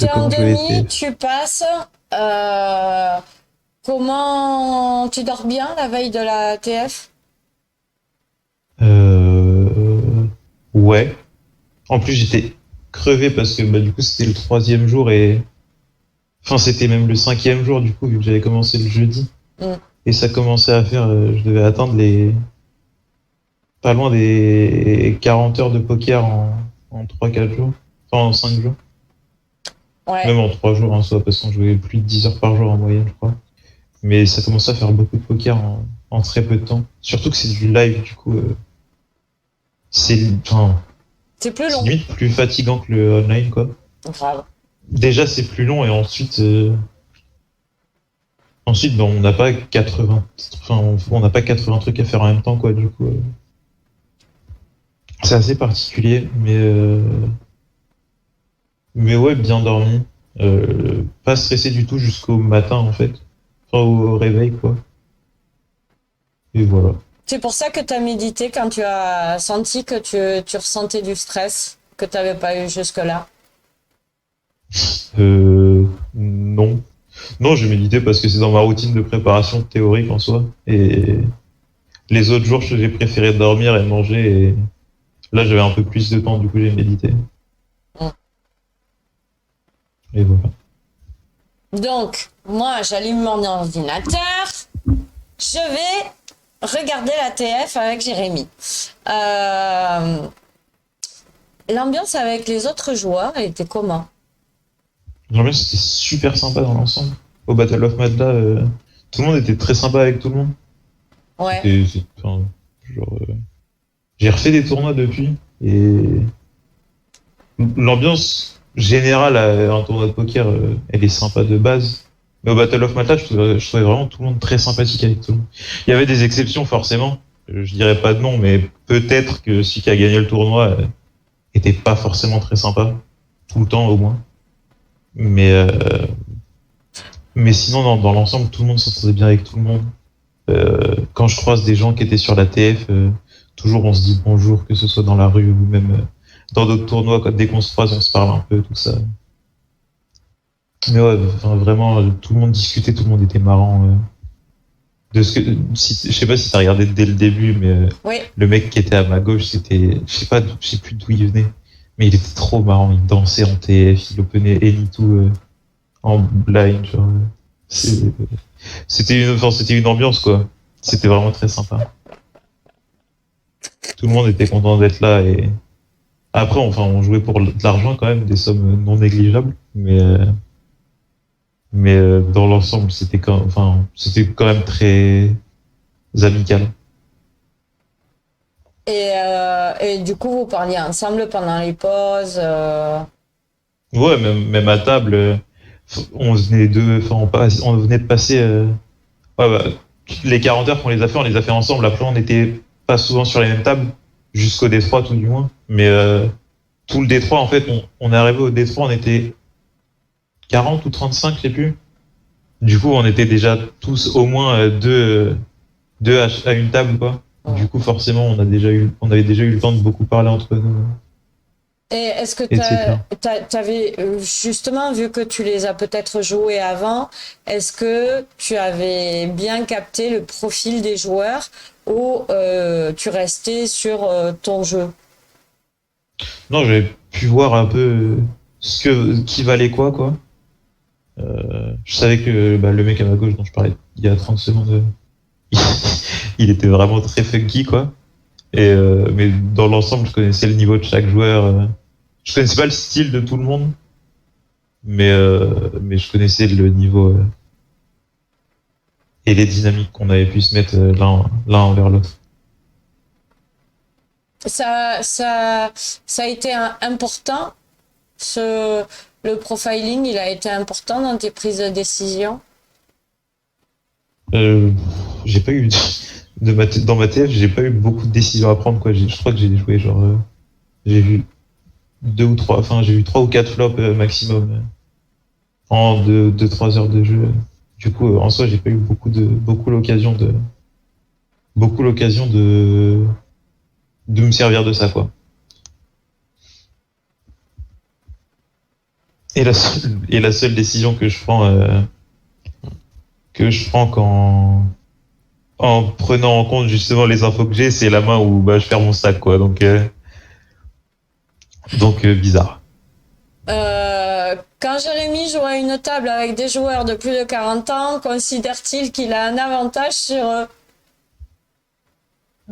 de T'es en comment jouer les demi, TF. tu passes. euh, Comment tu dors bien la veille de la TF? Euh... Ouais. En plus, j'étais crevé parce que bah, du coup, c'était le troisième jour et... Enfin, c'était même le cinquième jour, du coup, vu que j'avais commencé le jeudi. Hmm. Et ça commençait à faire... je devais atteindre les... Pas loin des 40 heures de poker en 3-4 jours. Enfin, en 5 jours. Ouais. Même en 3 jours, en soi, parce qu'on jouait plus de 10 heures par jour en moyenne, je crois. Mais ça commençait à faire beaucoup de poker en très peu de temps. Surtout que c'est du live, du coup, enfin, C'est plus c'est long. limite plus fatigant que le online, quoi. Grave. Déjà, c'est plus long et ensuite, ben, on n'a pas 80, enfin, on n'a pas 80 trucs à faire en même temps, quoi, du coup. C'est assez particulier, mais ouais, bien dormi. Pas stressé du tout jusqu'au matin, en fait. Enfin, au réveil, quoi. Et voilà. C'est pour ça que tu as médité quand tu as senti que tu ressentais du stress que tu n'avais pas eu jusque-là. Non. Non, je méditais parce que c'est dans ma routine de préparation théorique en soi. Et les autres jours, j'ai préféré dormir et manger. Et là, j'avais un peu plus de temps, du coup, j'ai médité. Hmm. Et voilà. Donc, moi, j'allume mon ordinateur. Je vais regarder la TF avec Jérémy. Euh, L'ambiance avec les autres joueurs était comment? J'aimerais c'était super sympa dans l'ensemble. Au Battle of Madla, tout le monde était très sympa avec tout le monde. Ouais. Enfin, genre, j'ai refait des tournois depuis. Et l'ambiance générale à un tournoi de poker, elle est sympa de base. Mais au Battle of Madla, je trouvais vraiment tout le monde très sympathique avec tout le monde. Il y avait des exceptions, forcément. Je dirais pas de nom, mais peut-être que celui qui a gagné le tournoi était pas forcément très sympa. Tout le temps, au moins. Mais, euh, mais sinon, dans l'ensemble, tout le monde s'entendait bien avec tout le monde. Quand je croise des gens qui étaient sur la TF, toujours on se dit bonjour, que ce soit dans la rue ou même dans d'autres tournois, quand dès qu'on se croise, on se parle un peu, tout ça. Mais ouais, enfin, vraiment, tout le monde discutait, tout le monde était marrant. De ce que, je sais pas si t'as regardé dès le début, mais Oui. le mec qui était à ma gauche, je sais pas, je sais plus d'où il venait, mais il était trop marrant. Il dansait en TF, il openait Anytoo en blind, genre. c'est- c'était une ambiance quoi. C'était vraiment très sympa. Tout le monde était content d'être là et après, enfin, on jouait pour de l'argent quand même, des sommes non négligeables, mais dans l'ensemble, c'était quand même très amical. Et du coup, vous parliez ensemble pendant les pauses. Ouais, même à table, on venait de passer, ouais, bah, les 40 heures qu'on les a fait, on les a fait ensemble. Après, on n'était pas souvent sur les mêmes tables, jusqu'au Détroit tout du moins. Mais tout le Détroit, en fait, on est arrivé au Détroit, on était 40 ou 35, je sais plus. Du coup, on était déjà tous au moins deux à une table, quoi. Du coup, forcément, on avait déjà eu le temps de beaucoup parler entre nous, Et est-ce que etc. t'avais justement vu que tu les as peut-être joués avant, est-ce que tu avais bien capté le profil des joueurs ou tu restais sur ton jeu? Non, j'avais pu voir un peu qui valait quoi. Je savais que bah, le mec à ma gauche dont je parlais il y a 30 secondes, il était vraiment très funky, quoi. Mais dans l'ensemble, je connaissais le niveau de chaque joueur. Je connaissais pas le style de tout le monde, mais je connaissais le niveau et les dynamiques qu'on avait pu se mettre l'un envers l'autre. Ça a été important, ce, le profiling, il a été important dans tes prises de décision. Euh, j'ai pas eu dans ma TF, j'ai pas eu beaucoup de décisions à prendre, quoi. Je crois que j'ai joué genre, j'ai vu j'ai vu trois ou quatre flops maximum en 2-3 heures de jeu. Du coup, en soi, j'ai pas eu beaucoup l'occasion de me servir de ça, quoi. Et la seule décision que je prends en prenant en compte justement les infos que j'ai, c'est la main où bah, je perds mon stack, quoi. Donc bizarre. Quand Jérémy joue à une table avec des joueurs de plus de 40 ans, considère-t-il qu'il a un avantage sur eux?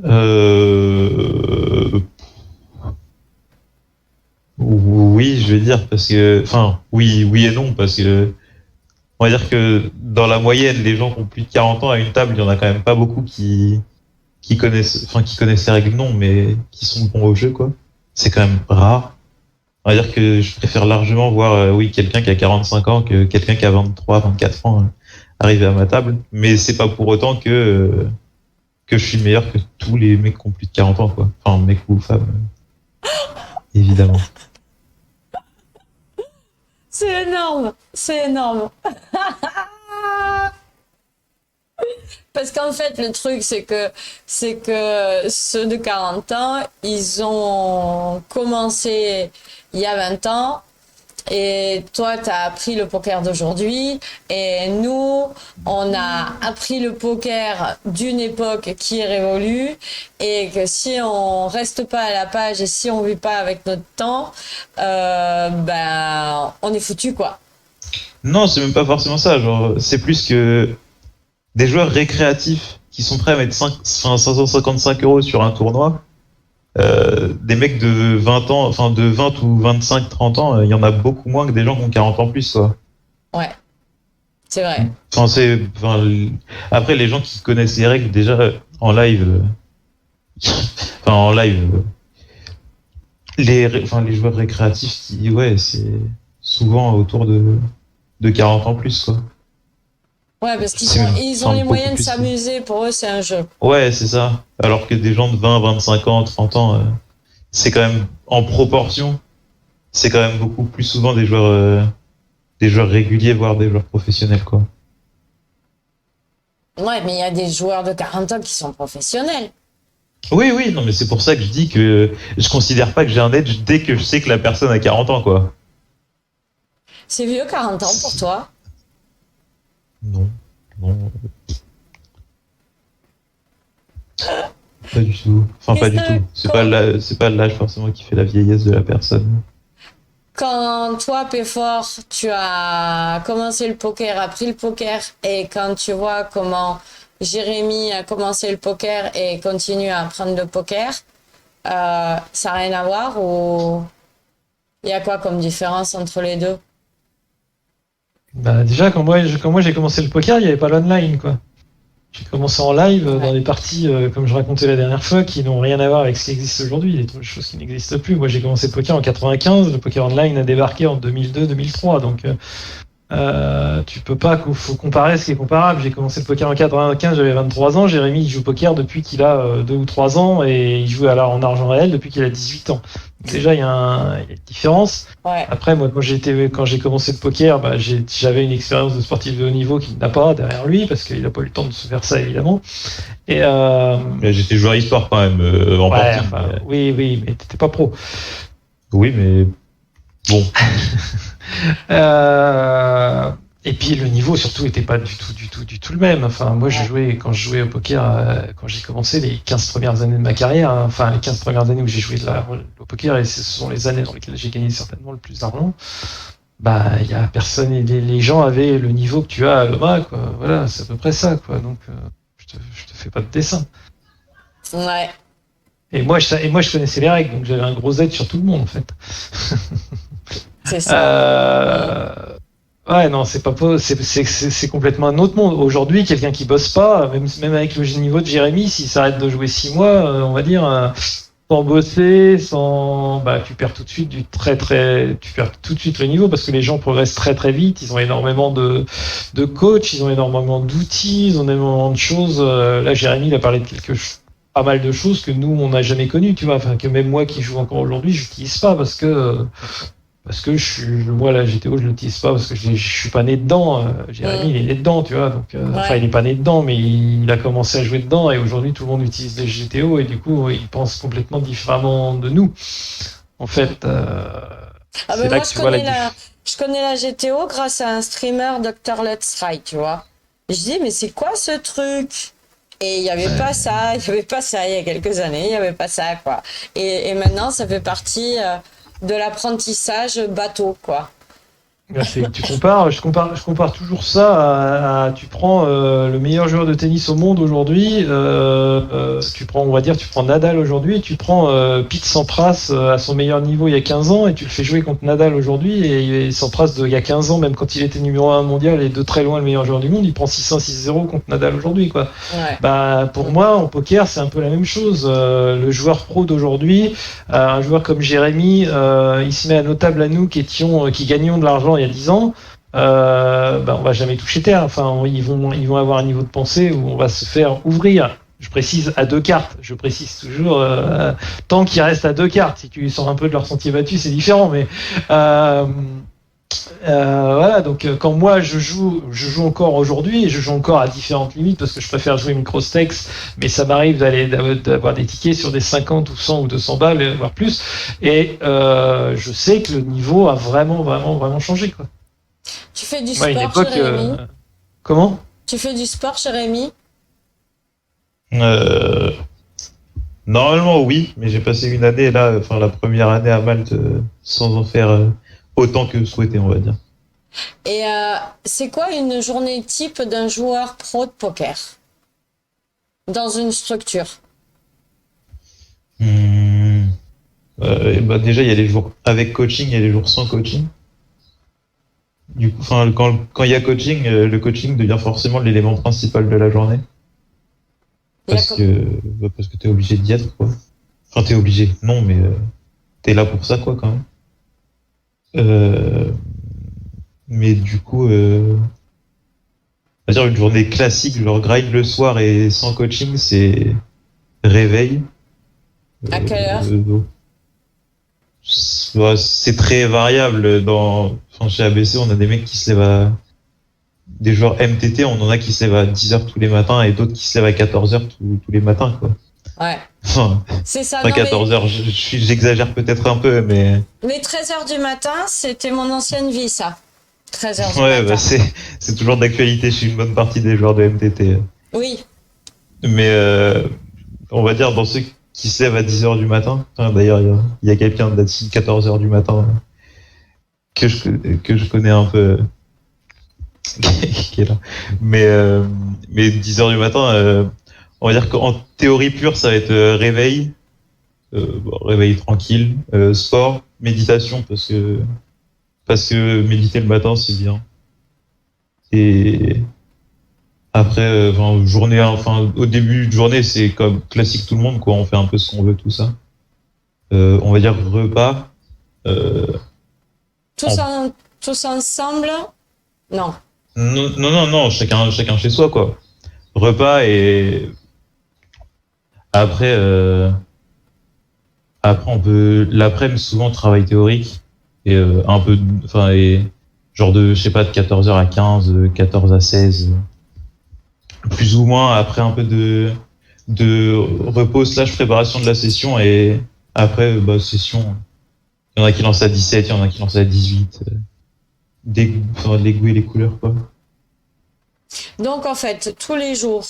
Euh, oui, je vais dire parce que, enfin, oui, oui et non parce que on va dire que dans la moyenne, les gens qui ont plus de 40 ans à une table, il y en a quand même pas beaucoup qui connaissent les règles, non, mais qui sont bons au jeu, quoi. C'est quand même rare. On va dire que je préfère largement voir, oui, quelqu'un qui a 45 ans que quelqu'un qui a 23, 24 ans arriver à ma table. Mais c'est pas pour autant que je suis meilleur que tous les mecs qui ont plus de 40 ans, quoi. Enfin, mecs ou femmes, évidemment. C'est énorme, c'est énorme. Parce qu'en fait, le truc, c'est que ceux de 40 ans, ils ont commencé il y a 20 ans. Et toi, tu as appris le poker d'aujourd'hui. Et nous, on a appris le poker d'une époque qui est révolue. Et que si on reste pas à la page et si on vit pas avec notre temps, ben, on est foutu, quoi. Non, c'est même pas forcément ça. Genre, c'est plus que des joueurs récréatifs qui sont prêts à mettre 555 euros sur un tournoi. Des mecs de 20 ans, enfin de 20 ou 25, 30 ans, il y en a beaucoup moins que des gens qui ont 40 ans plus, quoi. Ouais, c'est vrai. Enfin, après, les gens qui connaissent les règles déjà en live, enfin en live, les joueurs récréatifs ouais, c'est souvent autour de 40 ans plus, quoi. Ouais, parce C'est ils ont enfin, les beaucoup moyens de plus. s'amuser. Pour eux, c'est un jeu. Ouais, c'est ça. Alors que des gens de 20, 25 ans, 30 ans, c'est quand même, en proportion, c'est quand même beaucoup plus souvent des joueurs réguliers, voire des joueurs professionnels, quoi. Ouais, mais il y a des joueurs de 40 ans qui sont professionnels. Oui, oui, non, mais c'est pour ça que je dis que je considère pas que j'ai un edge dès que je sais que la personne a 40 ans, quoi. C'est vieux 40 ans pour toi. Non, non, pas du tout. Enfin, pas du tout. C'est pas l'âge forcément qui fait la vieillesse de la personne. Quand toi, Péfort, tu as commencé le poker, appris le poker, et quand tu vois comment Jérémy a commencé le poker et continue à apprendre le poker, ça n'a rien à voir ou il y a quoi comme différence entre les deux? Bah, déjà, quand moi j'ai commencé le poker, il n'y avait pas l'online, quoi. J'ai commencé en live dans des parties, comme je racontais la dernière fois, qui n'ont rien à voir avec ce qui existe aujourd'hui, des choses qui n'existent plus. Moi, j'ai commencé le poker en 95, le poker online a débarqué en 2002-2003, donc tu peux pas, faut comparer ce qui est comparable. J'ai commencé le poker en 95, j'avais 23 ans. Jérémy, il joue au poker depuis qu'il a 2 ou 3 ans et il joue alors en argent réel depuis qu'il a 18 ans. Donc déjà, il y a une différence. Ouais. Après, moi, quand j'ai commencé le poker, bah, j'avais une expérience de sportif de haut niveau qu'il n'a pas derrière lui parce qu'il n'a pas eu le temps de se faire ça, évidemment. Et Mais j'étais joueur e-sport quand même, en ouais, partie. enfin, oui, mais t'étais pas pro. Oui, mais bon. Et puis le niveau surtout était pas du tout le même. Enfin, moi quand je jouais au poker, quand j'ai commencé les 15 premières années de ma carrière, hein, enfin les 15 premières années où j'ai joué au poker, et ce sont les années dans lesquelles j'ai gagné certainement le plus d'argent. Bah, il y a personne, et les gens avaient le niveau que tu as à l'OMA, quoi. Voilà, c'est à peu près ça, quoi. Donc, je te fais pas de dessin. Ouais. Et moi, je connaissais les règles, donc j'avais un gros aide sur tout le monde, en fait. C'est ça. Ouais, non, c'est complètement un autre monde. Aujourd'hui, quelqu'un qui bosse pas, même avec le niveau de Jérémy, s'il s'arrête de jouer 6 mois, on va dire, sans bosser, bah, tu perds tout de suite tu perds tout de suite le niveau parce que les gens progressent très très vite. Ils ont énormément de coachs, ils ont énormément d'outils, ils ont énormément de choses. Là, Jérémy, il a parlé de pas mal de choses que nous, on n'a jamais connues, tu vois. Enfin, que même moi qui joue encore aujourd'hui, je n'utilise pas parce que moi, la GTO, je l'utilise pas parce que je suis pas né dedans. Jérémy, il est né dedans, tu vois. Donc, enfin, il est pas né dedans, mais il a commencé à jouer dedans et aujourd'hui, tout le monde utilise des GTO et du coup, il pense complètement différemment de nous. En fait, Ah C'est ben là moi que tu vois la je connais la GTO grâce à un streamer Dr Let's Try, tu vois. Je dis mais c'est quoi ce truc? Et il y avait pas ça, il y avait pas ça il y a quelques années, il y avait pas ça quoi. Et maintenant ça fait partie de l'apprentissage bateau quoi. Je compare toujours ça tu prends le meilleur joueur de tennis au monde aujourd'hui, tu prends Nadal aujourd'hui, et tu prends Pete Sampras à son meilleur niveau il y a 15 ans, et tu le fais jouer contre Nadal aujourd'hui, et Sampras il y a 15 ans, même quand il était numéro 1 mondial et de très loin le meilleur joueur du monde, il prend 6-1, 6-0 contre Nadal aujourd'hui, quoi. Ouais. Bah, pour moi, en poker, c'est un peu la même chose. Le joueur pro d'aujourd'hui, un joueur comme Jérémy, il se met à nos tables à nous qui gagnions de l'argent il y a 10 ans. Bah, on va jamais toucher terre. Enfin, ils vont avoir un niveau de pensée où on va se faire ouvrir. Je précise à 2 cartes. Je précise toujours tant qu'il reste à 2 cartes. Si tu sors un peu de leur sentier battu, c'est différent. Mais voilà, donc quand moi je joue encore aujourd'hui, et je joue encore à différentes limites parce que je préfère jouer micro-stakes, mais ça m'arrive d'avoir des tickets sur des 50 ou 100 ou 200 balles, voire plus, et je sais que le niveau a vraiment changé, quoi. Tu fais du Ouais, une sport, époque, Jérémy? comment? Tu fais du sport, Jérémy? Euh, Normalement, oui, mais j'ai passé une année là, enfin la première année à Malte, sans en faire autant que souhaité, on va dire. Et c'est quoi une journée type d'un joueur pro de poker dans une structure? Hmm. Et bah déjà, il y a les jours avec coaching et les jours sans coaching. Du coup, enfin, quand il y a coaching, le coaching devient forcément l'élément principal de la journée. Il y a Parce que t'es obligé d'y être, quoi. Enfin, t'es obligé, non, mais t'es là pour ça, quoi, quand même. Euh, mais du coup, on va dire une journée classique, genre grind le soir et sans coaching, c'est réveil. à quelle heure? Donc, c'est très variable. Enfin, chez ABC, on a des mecs qui se lèvent des joueurs MTT, on en a qui se lèvent à 10h tous les matins et d'autres qui se lèvent à 14h tous les matins, quoi. Ouais. Enfin, C'est ça, pas non, mais 14h, j'exagère peut-être un peu, mais les 13h du matin, c'était mon ancienne vie, ça. 13h du ouais, matin. bah c'est toujours d'actualité chez une bonne partie des joueurs de MTT. Oui, Mais on va dire dans ceux qui se lèvent à 10h du matin, enfin, d'ailleurs il y a quelqu'un de 14h du matin que je connais un peu qui est là. Mais 10h du matin, on va dire qu'en théorie pure, ça va être réveil, bon, réveil tranquille, sport, méditation parce que méditer le matin c'est bien. Et après, enfin au début de journée c'est comme classique tout le monde quoi, on fait un peu ce qu'on veut tout ça. On va dire repas. tous, tous ensemble? Non. Non, chacun chez soi quoi. Repas et après. Après, on peut l'après-midi souvent travail théorique et un peu, enfin et genre je sais pas, de 14h à 15, 14 à 16, plus ou moins. Après un peu de repos slash préparation de la session et après bah, session. Il y en a qui lancent à 17, il y en a qui lancent à 18. Les goûts et les couleurs quoi. Donc, en fait, tous les jours,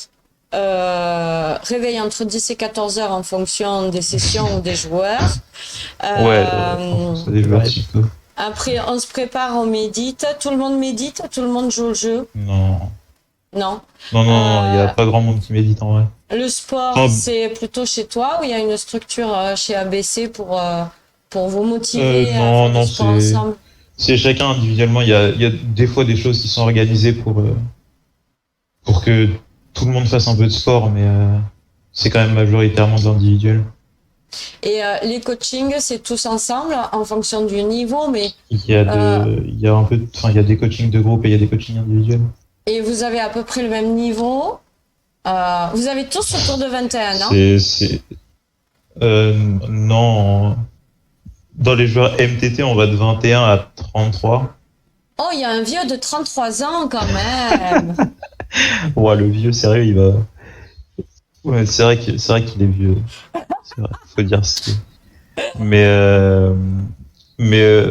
réveil entre 10 et 14 heures en fonction des sessions ou des joueurs. Ouais, ça des joueurs ouais. psycho. Après, on se prépare, on médite. Tout le monde médite, tout le monde joue le jeu. Non, Non. il y a pas grand monde qui médite en vrai. Le sport, Oh. c'est plutôt chez toi ou il y a une structure chez ABC pour vous motiver à Non, faire non, du sport ensemble? c'est chacun individuellement. Il y a des fois des choses qui sont organisées pour que tout le monde fasse un peu de sport, mais c'est quand même majoritairement de l'individuel. Et les coachings, c'est tous ensemble en fonction du niveau, mais Il y a un peu, enfin, il y a des coachings de groupe et il y a des coachings individuels. et vous avez à peu près le même niveau. Vous avez tous autour de 21 ans. Non, dans les joueurs MTT, on va de 21 à 33. Oh, il y a un vieux de 33 ans quand même. Ouais, le vieux, sérieux, il va. Ouais, c'est vrai qu'il est vieux. C'est vrai, faut dire ce qui est. Mais Mais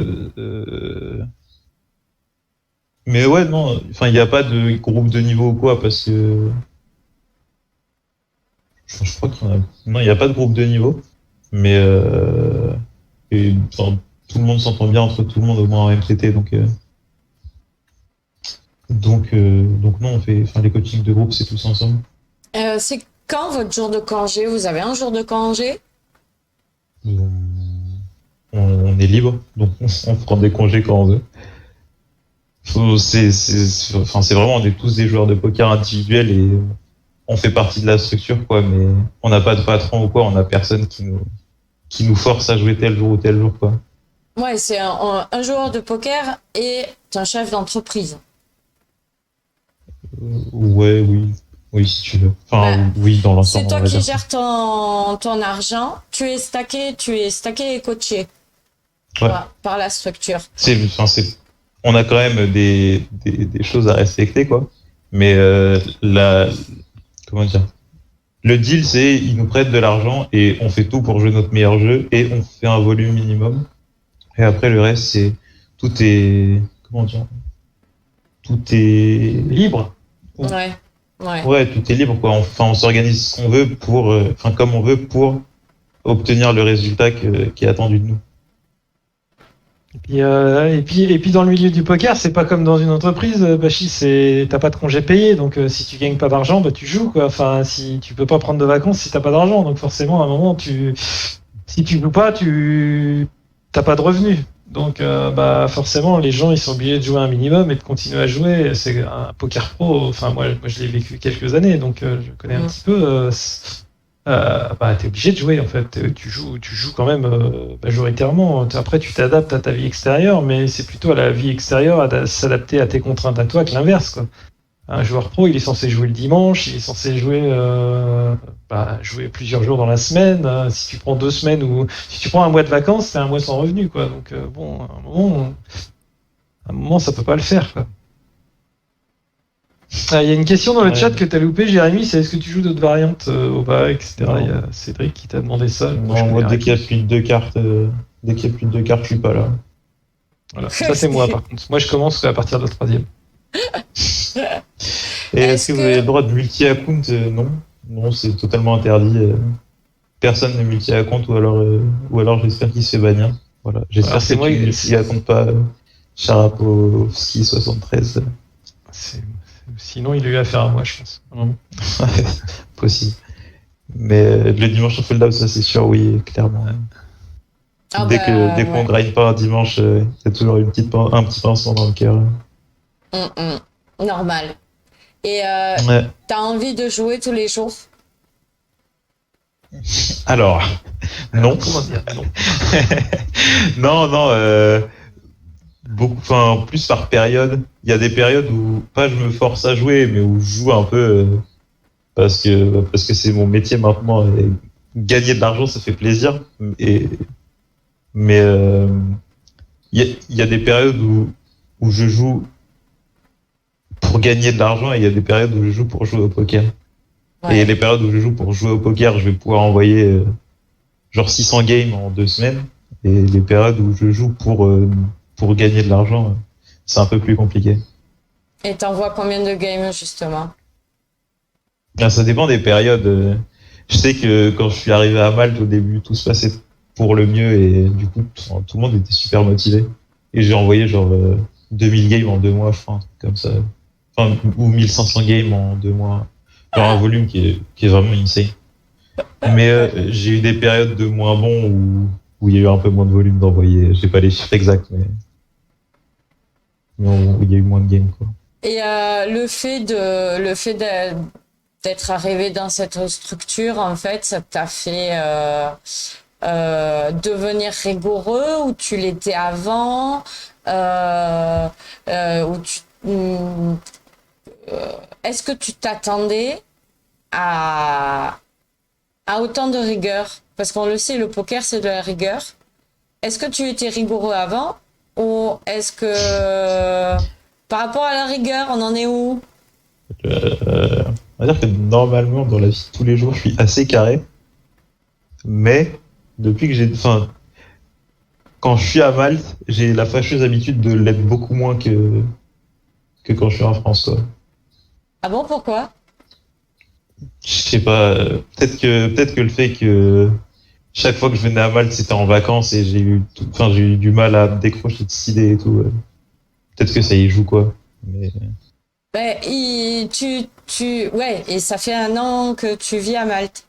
mais ouais, non, enfin, il n'y a pas de groupe de niveau ou quoi, parce que je crois qu'il y en a. Non, il n'y a pas de groupe de niveau, mais et, enfin, tout le monde s'entend bien entre tout le monde, au moins en MTT, donc non, on fait, enfin, les coachings de groupe, c'est tous ensemble. C'est quand votre jour de congé? Vous avez un jour de congé? On, on est libre, donc on prend des congés quand on veut. Enfin, c'est vraiment, on est tous des joueurs de poker individuels et on fait partie de la structure, quoi, mais on n'a pas de patron ou quoi, on a personne qui nous force à jouer tel jour ou tel jour, quoi. Ouais, c'est un joueur de poker et un chef d'entreprise. Ouais, oui, oui, si tu veux. Bah, Enfin, oui, dans c'est l'ensemble, on toi va qui dire ça. gères ton argent. Tu es stacké et coaché Ouais, par la structure. enfin, on a quand même des choses à respecter, quoi. Mais comment dire? Le deal, c'est ils nous prêtent de l'argent et on fait tout pour jouer notre meilleur jeu et on fait un volume minimum. Et après, le reste, c'est tout est comment dire? Tout est Libre. Ouais, ouais. ouais, tout est libre, quoi. Enfin, on s'organise ce qu'on veut pour, enfin, comme on veut pour obtenir le résultat qui est attendu de nous. Et puis dans le milieu du poker, c'est pas comme dans une entreprise, Bachi, t'as pas de congé payé, donc si tu gagnes pas d'argent, bah tu joues quoi. Enfin, si tu peux pas prendre de vacances si t'as pas d'argent, donc forcément à un moment si tu joues pas, tu t'as pas de revenus. Donc bah forcément les gens ils sont obligés de jouer un minimum et de continuer à jouer. C'est un poker pro. Enfin moi je l'ai vécu quelques années, donc je connais un petit peu. Bah, t'es obligé de jouer en fait. Tu joues quand même majoritairement. Après, tu t'adaptes à ta vie extérieure, mais c'est plutôt à la vie extérieure à s'adapter à tes contraintes à toi que l'inverse, quoi. Un joueur pro, il est censé jouer le dimanche, il est censé jouer plusieurs jours dans la semaine. Si tu prends 2 semaines ou si tu prends un mois de vacances, c'est un mois sans revenu, quoi. Donc bon, à un moment, ça peut pas le faire, quoi. Il y a une question dans le Ouais. chat que t'as loupé, Jérémy, c'est est-ce que tu joues d'autres variantes au bas, etc. Non. Il y a Cédric qui t'a demandé ça. Moi, je Non, connais moi, dès qu'il y a rien. plus de 2 cartes, je suis pas là. Voilà. Ça, c'est moi, par contre. Moi, je commence à partir de la troisième. Et est-ce Est-ce que vous avez le que droit de multi-account? Non. Non, c'est totalement interdit. Personne ne multi-account ou alors j'espère qu'il se fait bannir. Voilà. J'espère Alors, c'est que moi. tu ne multi-account pas Sharapovski 73. Sinon, il a eu affaire à moi, je pense. Possible. Mais le dimanche sur Fold Out, ça c'est sûr, oui, clairement. ah Dès qu'on ouais. grind pas un dimanche, il y a toujours un petit pincement dans le cœur. Normal. Et Ouais. t'as envie de jouer tous les jours? Alors, non. Comment dire non. Non, non, beaucoup, enfin, plus par période. Il y a des périodes où, pas je me force à jouer, mais où je joue un peu parce que c'est mon métier maintenant. Et gagner de l'argent, ça fait plaisir. Mais il y a des périodes où je joue pour gagner de l'argent et il y a des périodes où je joue pour jouer au poker. Ouais. Et les périodes où je joue pour jouer au poker, je vais pouvoir envoyer genre 600 games en 2 semaines. Et les périodes où je joue pour gagner de l'argent, c'est un peu plus compliqué. Et t'envoies combien de games justement? Là, ça dépend des périodes. Je sais que quand je suis arrivé à Malte au début, tout se passait pour le mieux et du coup, tout le monde était super motivé. Et j'ai envoyé genre 2000 games en 2 mois, je crois, un truc comme ça. Enfin, ou 1500 games en 2 mois. Genre un volume qui est vraiment insane. Mais j'ai eu des périodes de moins bons où il y a eu un peu moins de volume d'envoyer. J'ai pas les chiffres exacts, mais où il y a eu moins de games, quoi. Et d'être arrivé dans cette structure, en fait, ça t'a fait devenir rigoureux ou tu l'étais avant ou est-ce que tu t'attendais à autant de rigueur? Parce qu'on le sait, le poker, c'est de la rigueur. Est-ce que tu étais rigoureux avant ou est-ce que par rapport à la rigueur, on en est où? On va dire que normalement, dans la vie de tous les jours, je suis assez carré. Mais depuis que j'ai, enfin, quand je suis à Malte, j'ai la fâcheuse habitude de l'être beaucoup moins que quand je suis en France, quoi. Ah bon, pourquoi? Je sais pas, peut-être que le fait que chaque fois que je venais à Malte, c'était en vacances et j'ai eu du mal à me décrocher de cette idée et tout. Peut-être que ça y joue, quoi. Mais, Ben, ouais, et ça fait 1 an que tu vis à Malte.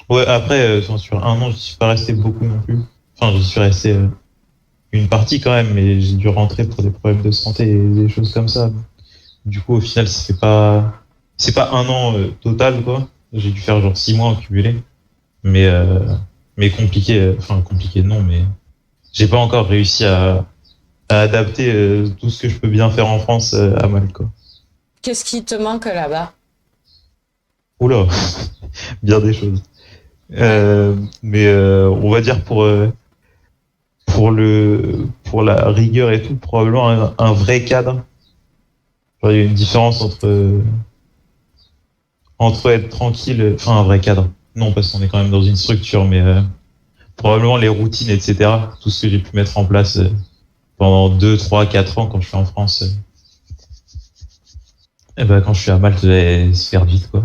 ouais, après, enfin, sur 1 an, je suis pas resté beaucoup non plus. Enfin, j'y suis resté une partie quand même, mais j'ai dû rentrer pour des problèmes de santé et des choses comme ça. Du coup, au final, c'est pas 1 an total, quoi. J'ai dû faire genre 6 mois en cumulé. Mais, euh, mais compliqué, enfin, compliqué, non, mais j'ai pas encore réussi à adapter tout ce que je peux bien faire en France à Malte, quoi. Qu'est-ce qui te manque là-bas? Oula, bien des choses. Mais on va dire pour la rigueur et tout, probablement un vrai cadre. Genre, il y a une différence entre être tranquille, enfin un vrai cadre. Non, parce qu'on est quand même dans une structure, mais probablement les routines, etc. Tout ce que j'ai pu mettre en place pendant 2, 3, 4 ans quand je suis en France. Et ben, quand je suis à Malte, se faire vite, quoi.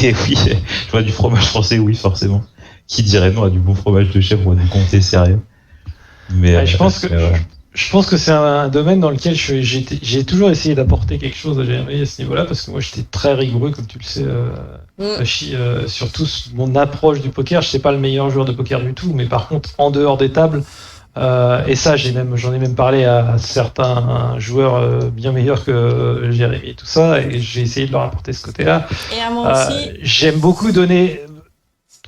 Et oui, je vois du fromage français, oui, forcément. Qui dirait non à du bon fromage de chèvre ou à du comté, sérieux. Mais, Ouais, ouais. je pense que c'est un domaine dans lequel j'ai toujours essayé d'apporter quelque chose à Jérémy à ce niveau-là, parce que moi j'étais très rigoureux, comme tu le sais, Mm. Hachi, surtout mon approche du poker. Je suis pas le meilleur joueur de poker du tout, mais par contre, en dehors des tables, et ça, j'en ai même parlé à certains joueurs bien meilleurs que Jérémy et tout ça, et j'ai essayé de leur apporter ce côté-là. Et à moi aussi. J'aime beaucoup donner.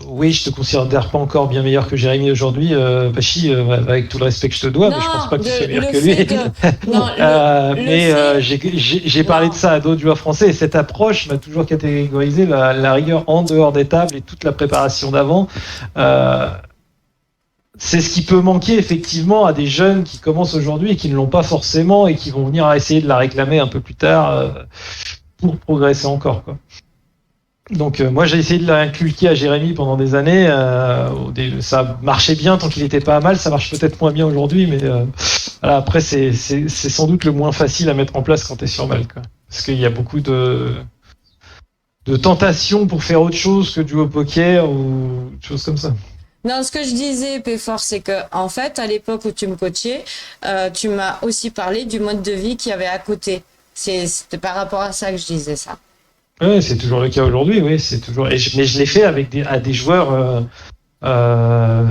Oui, je te considère pas encore bien meilleur que Jérémy aujourd'hui, Pachi, avec tout le respect que je te dois, mais je pense Non, pas que tu sois meilleur le que lui. fait de. Non, le Mais fait. j'ai parlé Non. de ça à d'autres joueurs français, et cette approche m'a toujours catégorisé la rigueur en dehors des tables et toute la préparation d'avant. Euh, c'est ce qui peut manquer effectivement à des jeunes qui commencent aujourd'hui et qui ne l'ont pas forcément et qui vont venir à essayer de la réclamer un peu plus tard pour progresser encore, quoi. Donc moi j'ai essayé de l'inculquer à Jérémy pendant des années. Ça marchait bien tant qu'il n'était pas mal. Ça marche peut-être moins bien aujourd'hui, mais voilà, après c'est sans doute le moins facile à mettre en place quand tu es sur Malte, quoi. Parce qu'il y a beaucoup de tentations pour faire autre chose que de jouer au poker ou des choses comme ça. Non, ce que je disais, Péfort, c'est que, en fait, à l'époque où tu me coachais, tu m'as aussi parlé du mode de vie qu'il y avait à côté. C'était par rapport à ça que je disais ça. Ouais, c'est toujours le cas aujourd'hui, oui, c'est toujours. Mais je l'ai fait à des joueurs, euh,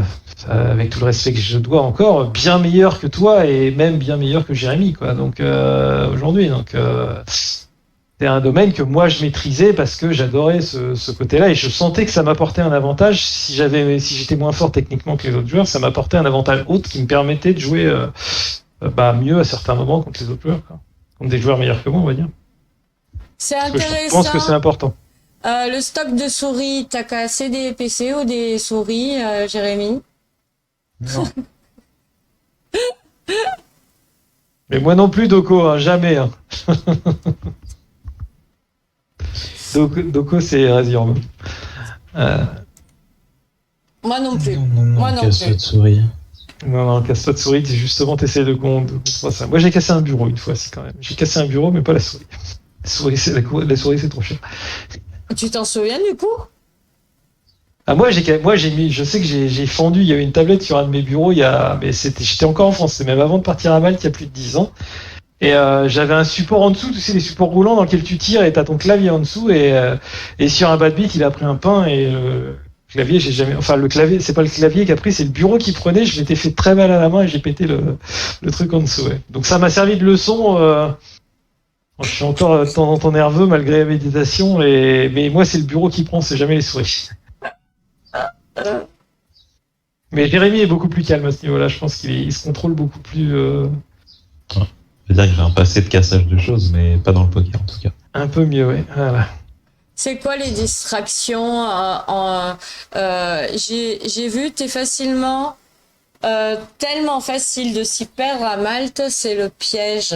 avec tout le respect que je dois encore, bien meilleurs que toi et même bien meilleurs que Jérémy, quoi. Donc aujourd'hui, c'est un domaine que moi je maîtrisais parce que j'adorais ce côté-là et je sentais que ça m'apportait un avantage. Si j'étais moins fort techniquement que les autres joueurs, ça m'apportait un avantage autre qui me permettait de jouer mieux à certains moments contre les autres joueurs, quoi. Contre des joueurs meilleurs que moi, on va dire. C'est Parce que je pense que c'est intéressant. important. Le stock de souris, t'as cassé des PC ou des souris, Jérémy? Non. Mais moi non plus, Doko, hein, jamais, hein. Doko, c'est Razor. Moi non plus. Non, non, Moi non, non casse-toi plus. de souris. Non, non, casse-toi de souris, justement, t'essayes de contre ça. Moi, j'ai cassé un bureau une fois, si, quand même. J'ai cassé un bureau, mais pas la souris. La souris, c'est trop cher. Tu t'en souviens du coup? Ah, moi, j'ai mis, je sais que j'ai fendu, il y avait une tablette sur un de mes bureaux, mais j'étais encore en France, c'est même avant de partir à Malte, il y a plus de 10 ans. Et j'avais un support en dessous, tu sais, les supports roulants dans lesquels tu tires et t'as ton clavier en dessous, et sur un bad beat, il a pris un pain, et le clavier, j'ai jamais, enfin, le clavier, c'est pas le clavier qui a pris, c'est le bureau qui prenait, je m'étais fait très mal à la main et j'ai pété le truc en dessous, ouais. Donc ça m'a servi de leçon, je suis encore de temps en temps nerveux malgré la méditation, mais moi, c'est le bureau qui prend, c'est jamais les souris. Mais Jérémy est beaucoup plus calme à ce niveau-là. Je pense il se contrôle beaucoup plus. Je veux dire que j'ai un passé de cassage de choses, mais pas dans le poker en tout cas. Un peu mieux, ouais. Voilà. C'est quoi les distractions j'ai vu, t'es facilement, tellement facile de s'y perdre à Malte, c'est le piège.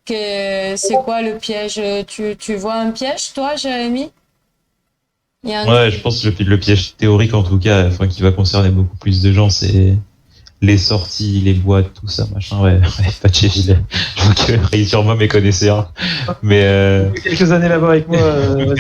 C'est quoi le piège? Tu vois un piège, toi, Jérémy? Il y a un Ouais, je pense que le piège théorique, en tout cas, enfin, qui va concerner beaucoup plus de gens, c'est les sorties, les boîtes, tout ça, machin. Ouais, ouais, pas de chez Gilles. Je vois que Ray sur moi méconnaissait un. Mais, Quelques années là-bas avec moi, Marco,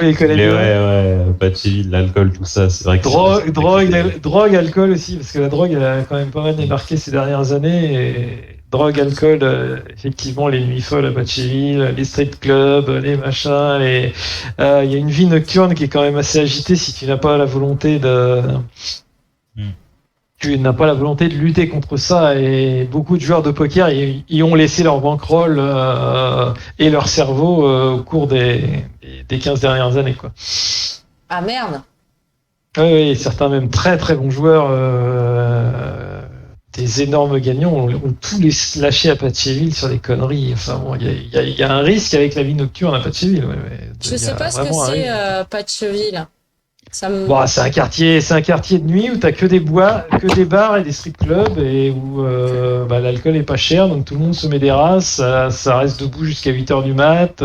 il connaît mais ouais, bien. ouais, pas de chez Gilles, l'alcool, tout ça, c'est vrai que Drogue, c'est vrai que c'était- drogue, alcool aussi, parce que la drogue, elle a quand même pas mal débarqué ces dernières années. Et drogue, alcool, effectivement, les nuits folles à Batcheville, les street clubs, les machins. Il y a une vie nocturne qui est quand même assez agitée si tu n'as pas la volonté de. Hmm. Tu n'as pas la volonté de lutter contre ça. Et beaucoup de joueurs de poker y ont laissé leur bankroll et leur cerveau au cours des 15 dernières années, quoi. Ah merde. Oui, oui, certains même très très bons joueurs, des énormes gagnants, ont tout lâché à Patcheville sur des conneries. Enfin bon, il y a un risque avec la vie nocturne à Patcheville. Ouais, ouais. Je Il y sais a pas ce que vraiment un c'est, risque. Patcheville. Ça me... Bon, c'est un quartier de nuit où t'as que des bois, que des bars et des strip clubs et où bah, l'alcool est pas cher, donc tout le monde se met des races, ça reste debout jusqu'à 8 heures du mat. Il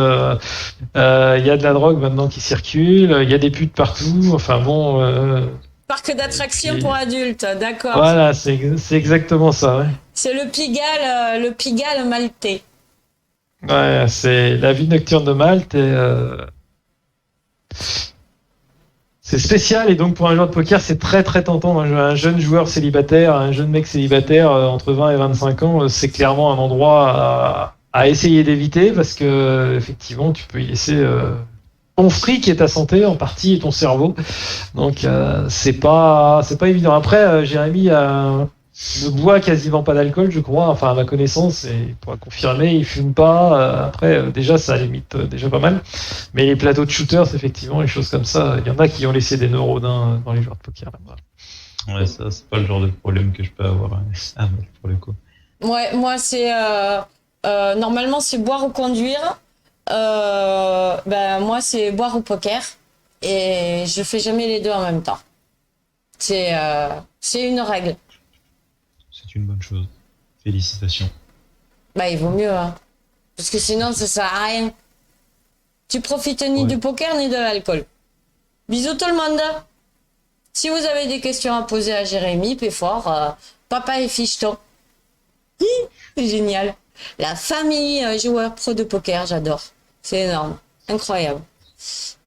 y a de la drogue maintenant qui circule, il y a des putes partout. Enfin bon. Parc d'attractions Puis- pour adultes, d'accord. Voilà, c'est exactement ça. Ouais, C'est le Pigalle maltais. ouais, c'est la vie nocturne de Malte. C'est spécial et donc pour un joueur de poker, c'est très très tentant. Un jeune joueur célibataire, un jeune mec célibataire entre 20 et 25 ans, c'est clairement un endroit à essayer d'éviter parce que effectivement, tu peux y laisser ton fric et ta santé en partie et ton cerveau. Donc c'est pas évident. Après, Jérémy ne boit quasiment pas d'alcool, je crois. Enfin, à ma connaissance, et il pourra confirmer, il fume pas. Après, déjà, ça limite déjà pas mal. Mais les plateaux de shooters, effectivement, les choses comme ça, il y en a qui ont laissé des neurones dans les joueurs de poker là-bas. Ouais, ça, c'est pas le genre de problème que je peux avoir à Malte, pour le coup. Ouais, moi, c'est... normalement, c'est boire ou conduire. Ben, moi, c'est boire ou poker. Et je fais jamais les deux en même temps. C'est une règle. C'est une bonne chose. Félicitations. Bah, il vaut mieux, hein. Parce que sinon, ça sert à rien. Tu profites ni Ouais. du poker ni de l'alcool. Bisous tout le monde. Si vous avez des questions à poser à Jérémy, Péfort, papa et ficheton. C'est génial. La famille joueur pro de poker, j'adore. C'est énorme. Incroyable.